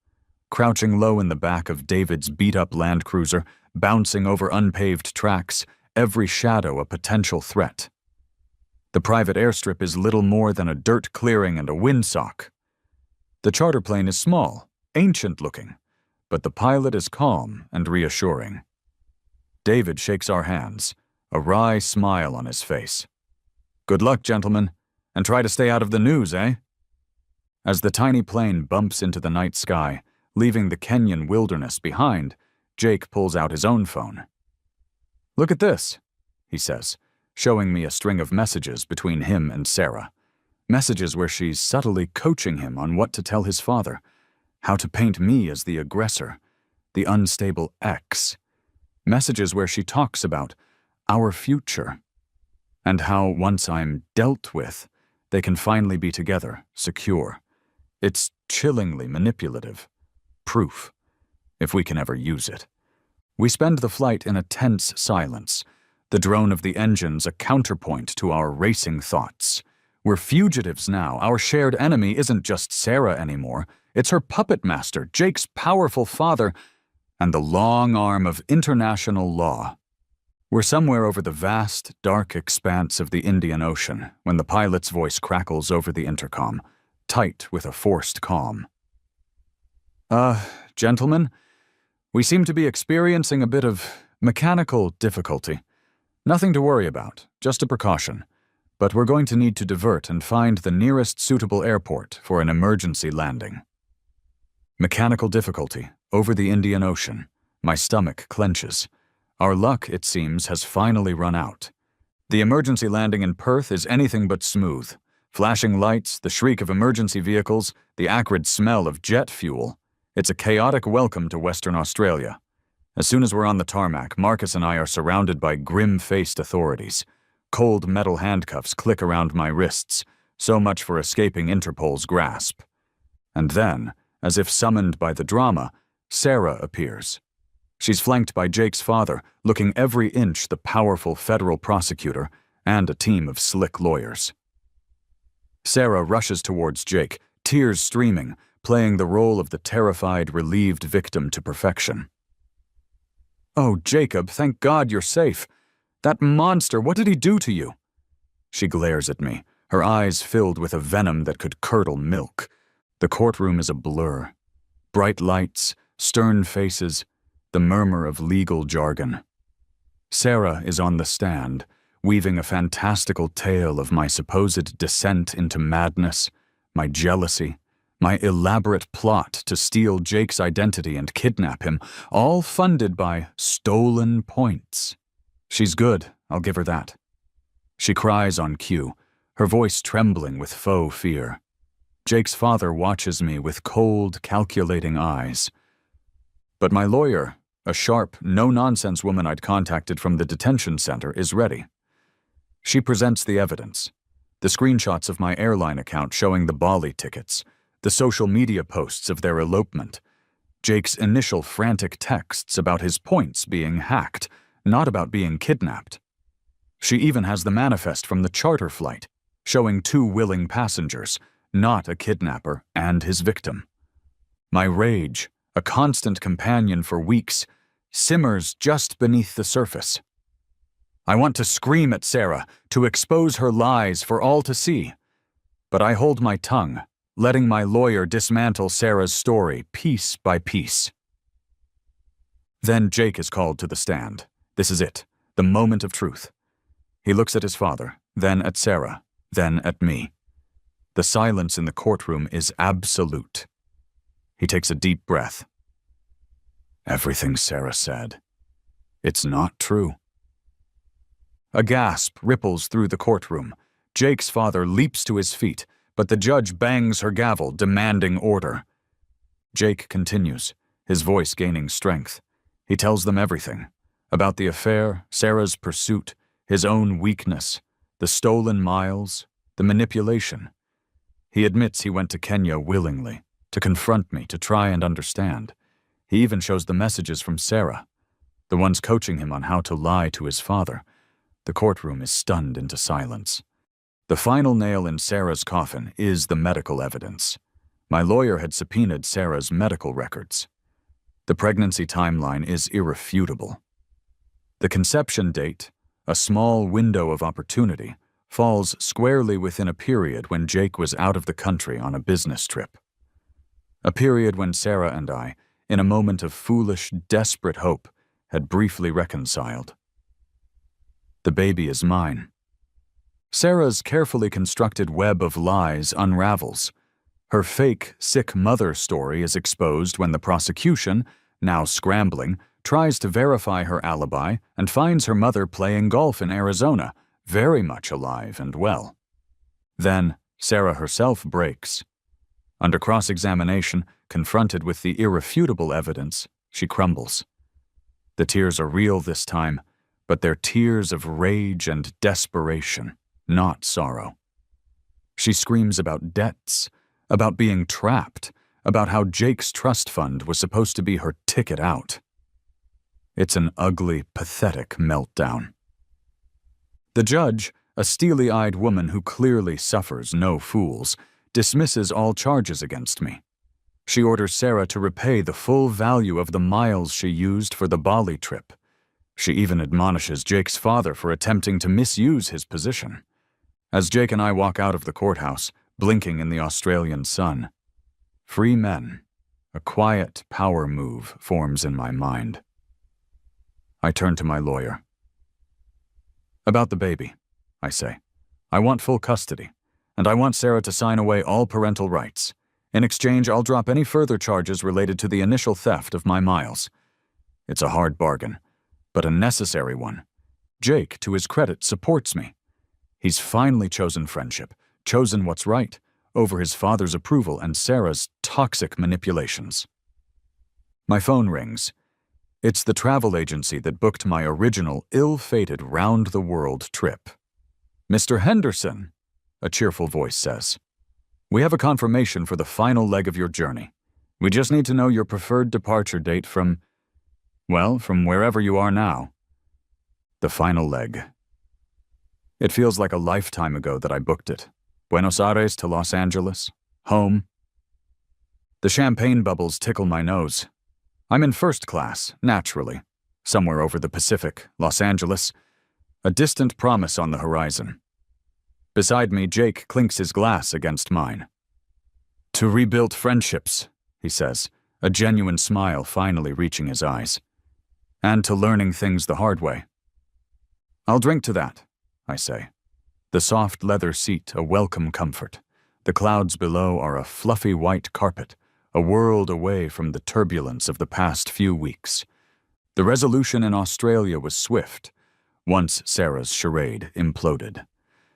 Crouching low in the back of David's beat-up Land Cruiser, bouncing over unpaved tracks, every shadow a potential threat. The private airstrip is little more than a dirt clearing and a windsock. The charter plane is small, ancient-looking, but the pilot is calm and reassuring. David shakes our hands, a wry smile on his face. Good luck, gentlemen, and try to stay out of the news, eh? As the tiny plane bumps into the night sky, leaving the Kenyan wilderness behind, Jake pulls out his own phone. Look at this, he says, showing me a string of messages between him and Sarah. Messages where she's subtly coaching him on what to tell his father, how to paint me as the aggressor, the unstable ex. Messages where she talks about our future, and how once I'm dealt with, they can finally be together, secure. It's chillingly manipulative. Proof, if we can ever use it. We spend the flight in a tense silence, the drone of the engines a counterpoint to our racing thoughts. We're fugitives now. Our shared enemy isn't just Sarah anymore. It's her puppet master, Jake's powerful father, and the long arm of international law. We're somewhere over the vast, dark expanse of the Indian Ocean when the pilot's voice crackles over the intercom, tight with a forced calm. Gentlemen, we seem to be experiencing a bit of mechanical difficulty. Nothing to worry about, just a precaution. But we're going to need to divert and find the nearest suitable airport for an emergency landing. Mechanical difficulty, over the Indian Ocean. My stomach clenches. Our luck, it seems, has finally run out. The emergency landing in Perth is anything but smooth. Flashing lights, the shriek of emergency vehicles, the acrid smell of jet fuel. It's a chaotic welcome to Western Australia. As soon as we're on the tarmac, Marcus and I are surrounded by grim-faced authorities. Cold metal handcuffs click around my wrists, so much for escaping Interpol's grasp. And then, as if summoned by the drama, Sarah appears. She's flanked by Jake's father, looking every inch the powerful federal prosecutor and a team of slick lawyers. Sarah rushes towards Jake, tears streaming, playing the role of the terrified, relieved victim to perfection. "Oh, Jacob, thank God you're safe. That monster, what did he do to you?" She glares at me, her eyes filled with a venom that could curdle milk. The courtroom is a blur. Bright lights, stern faces, the murmur of legal jargon. Sarah is on the stand, weaving a fantastical tale of my supposed descent into madness, my jealousy, my elaborate plot to steal Jake's identity and kidnap him, all funded by stolen points. She's good, I'll give her that. She cries on cue, her voice trembling with faux fear. Jake's father watches me with cold, calculating eyes. But my lawyer, a sharp, no-nonsense woman I'd contacted from the detention center, is ready. She presents the evidence, the screenshots of my airline account showing the Bali tickets, the social media posts of their elopement, Jake's initial frantic texts about his points being hacked, not about being kidnapped. She even has the manifest from the charter flight, showing 2 willing passengers, not a kidnapper and his victim. My rage, a constant companion for weeks, simmers just beneath the surface. I want to scream at Sarah, to expose her lies for all to see. But I hold my tongue, letting my lawyer dismantle Sarah's story piece by piece. Then Jake is called to the stand. This is it, the moment of truth. He looks at his father, then at Sarah, then at me. The silence in the courtroom is absolute. He takes a deep breath. Everything Sarah said. It's not true. A gasp ripples through the courtroom. Jake's father leaps to his feet, but the judge bangs her gavel, demanding order. Jake continues, his voice gaining strength. He tells them everything. About the affair, Sarah's pursuit, his own weakness, the stolen miles, the manipulation. He admits he went to Kenya willingly, to confront me, to try and understand. He even shows the messages from Sarah, the ones coaching him on how to lie to his father. The courtroom is stunned into silence. The final nail in Sarah's coffin is the medical evidence. My lawyer had subpoenaed Sarah's medical records. The pregnancy timeline is irrefutable. The conception date, a small window of opportunity, falls squarely within a period when Jake was out of the country on a business trip. A period when Sarah and I, in a moment of foolish, desperate hope, had briefly reconciled. The baby is mine. Sarah's carefully constructed web of lies unravels. Her fake, sick mother story is exposed when the prosecution, now scrambling, tries to verify her alibi and finds her mother playing golf in Arizona, very much alive and well. Then, Sarah herself breaks. Under cross-examination, confronted with the irrefutable evidence, she crumbles. The tears are real this time, but they're tears of rage and desperation, not sorrow. She screams about debts, about being trapped, about how Jake's trust fund was supposed to be her ticket out. It's an ugly, pathetic meltdown. The judge, a steely-eyed woman who clearly suffers no fools, dismisses all charges against me. She orders Sarah to repay the full value of the miles she used for the Bali trip. She even admonishes Jake's father for attempting to misuse his position. As Jake and I walk out of the courthouse, blinking in the Australian sun, free men, a quiet power move forms in my mind. I turn to my lawyer. About the baby, I say. I want full custody, and I want Sarah to sign away all parental rights. In exchange, I'll drop any further charges related to the initial theft of my miles. It's a hard bargain, but a necessary one. Jake, to his credit, supports me. He's finally chosen friendship, chosen what's right, over his father's approval and Sarah's toxic manipulations. My phone rings. It's the travel agency that booked my original ill-fated round-the-world trip. "Mr. Henderson," a cheerful voice says. "We have a confirmation for the final leg of your journey. We just need to know your preferred departure date from wherever you are now." The final leg. It feels like a lifetime ago that I booked it. Buenos Aires to Los Angeles. Home. The champagne bubbles tickle my nose. I'm in first class, naturally. Somewhere over the Pacific, Los Angeles. A distant promise on the horizon. Beside me, Jake clinks his glass against mine. "To rebuild friendships," he says, a genuine smile finally reaching his eyes. "And to learning things the hard way." "I'll drink to that," I say. The soft leather seat a welcome comfort. The clouds below are a fluffy white carpet, a world away from the turbulence of the past few weeks. The resolution in Australia was swift, once Sarah's charade imploded.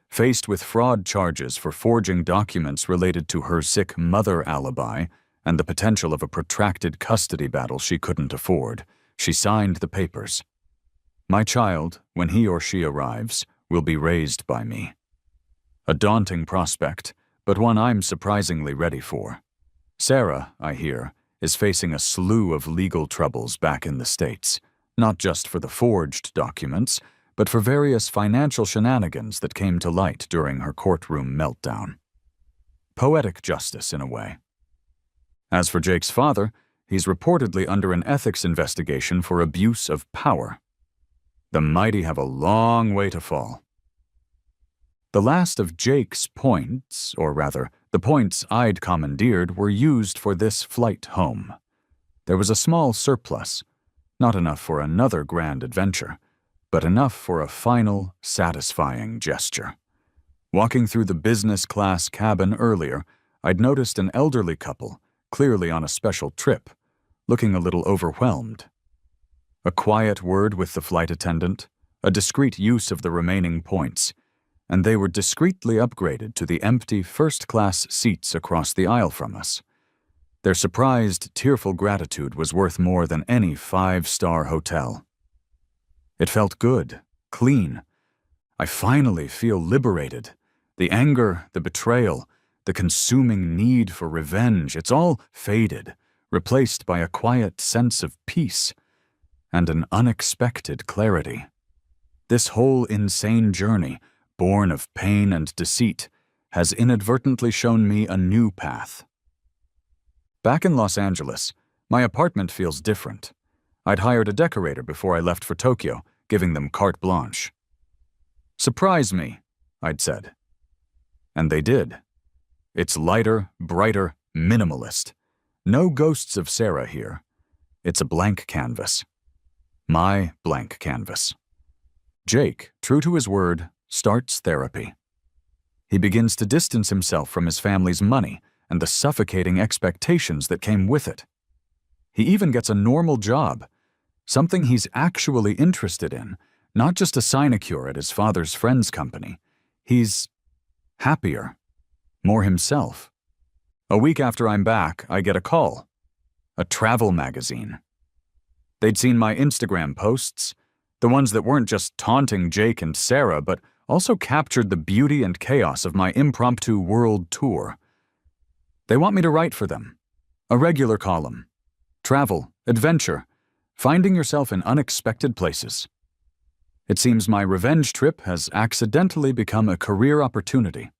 Faced with fraud charges for forging documents related to her sick mother alibi and the potential of a protracted custody battle she couldn't afford, she signed the papers. My child, when he or she arrives, will be raised by me. A daunting prospect, but one I'm surprisingly ready for. Sarah, I hear, is facing a slew of legal troubles back in the States, not just for the forged documents, but for various financial shenanigans that came to light during her courtroom meltdown. Poetic justice, in a way. As for Jake's father, he's reportedly under an ethics investigation for abuse of power. The mighty have a long way to fall. The last of Jake's points, or rather, the points I'd commandeered, were used for this flight home. There was a small surplus, not enough for another grand adventure, but enough for a final, satisfying gesture. Walking through the business-class cabin earlier, I'd noticed an elderly couple, clearly on a special trip, looking a little overwhelmed. A quiet word with the flight attendant, a discreet use of the remaining points, and they were discreetly upgraded to the empty first-class seats across the aisle from us. Their surprised, tearful gratitude was worth more than any 5-star hotel. It felt good, clean. I finally feel liberated. The anger, the betrayal, the consuming need for revenge, it's all faded, replaced by a quiet sense of peace and an unexpected clarity. This whole insane journey, born of pain and deceit, has inadvertently shown me a new path. Back in Los Angeles, my apartment feels different. I'd hired a decorator before I left for Tokyo, giving them carte blanche. "Surprise me," I'd said. And they did. It's lighter, brighter, minimalist. No ghosts of Sarah here. It's a blank canvas. My blank canvas. Jake, true to his word, starts therapy. He begins to distance himself from his family's money and the suffocating expectations that came with it. He even gets a normal job, something he's actually interested in, not just a sinecure at his father's friend's company. He's happier, more himself. A week after I'm back, I get a call. A travel magazine. They'd seen my Instagram posts, the ones that weren't just taunting Jake and Sarah, but also captured the beauty and chaos of my impromptu world tour. They want me to write for them. A regular column. Travel, adventure, finding yourself in unexpected places. It seems my revenge trip has accidentally become a career opportunity.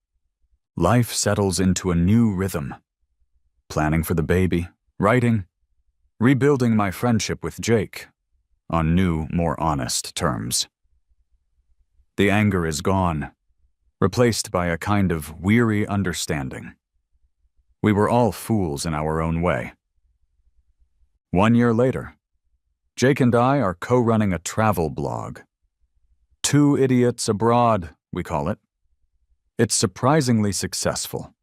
Life settles into a new rhythm. Planning for the baby, writing, rebuilding my friendship with Jake on new, more honest terms. The anger is gone, replaced by a kind of weary understanding. We were all fools in our own way. 1 year later, Jake and I are co-running a travel blog. 2 Idiots Abroad, we call it. It's surprisingly successful.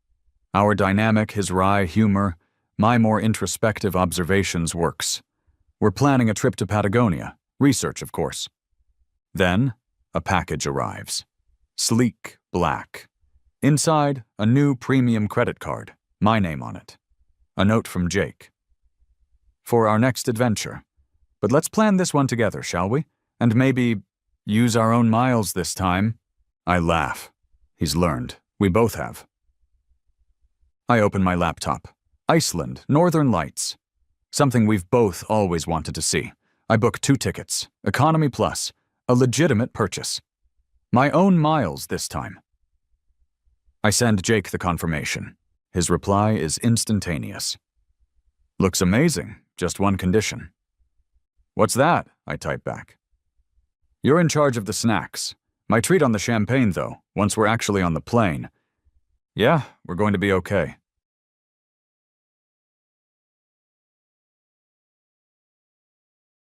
Our dynamic, his wry humor, my more introspective observations works. We're planning a trip to Patagonia, research, of course. Then, a package arrives. Sleek, black. Inside, a new premium credit card, my name on it. A note from Jake. For our next adventure. But let's plan this one together, shall we? And maybe use our own miles this time. I laugh. He's learned. We both have. I open my laptop. Iceland, Northern Lights. Something we've both always wanted to see. I book 2 tickets, Economy Plus, a legitimate purchase. My own miles this time. I send Jake the confirmation. His reply is instantaneous. Looks amazing, just one condition. What's that? I type back. You're in charge of the snacks. My treat on the champagne, though, once we're actually on the plane. Yeah, we're going to be okay.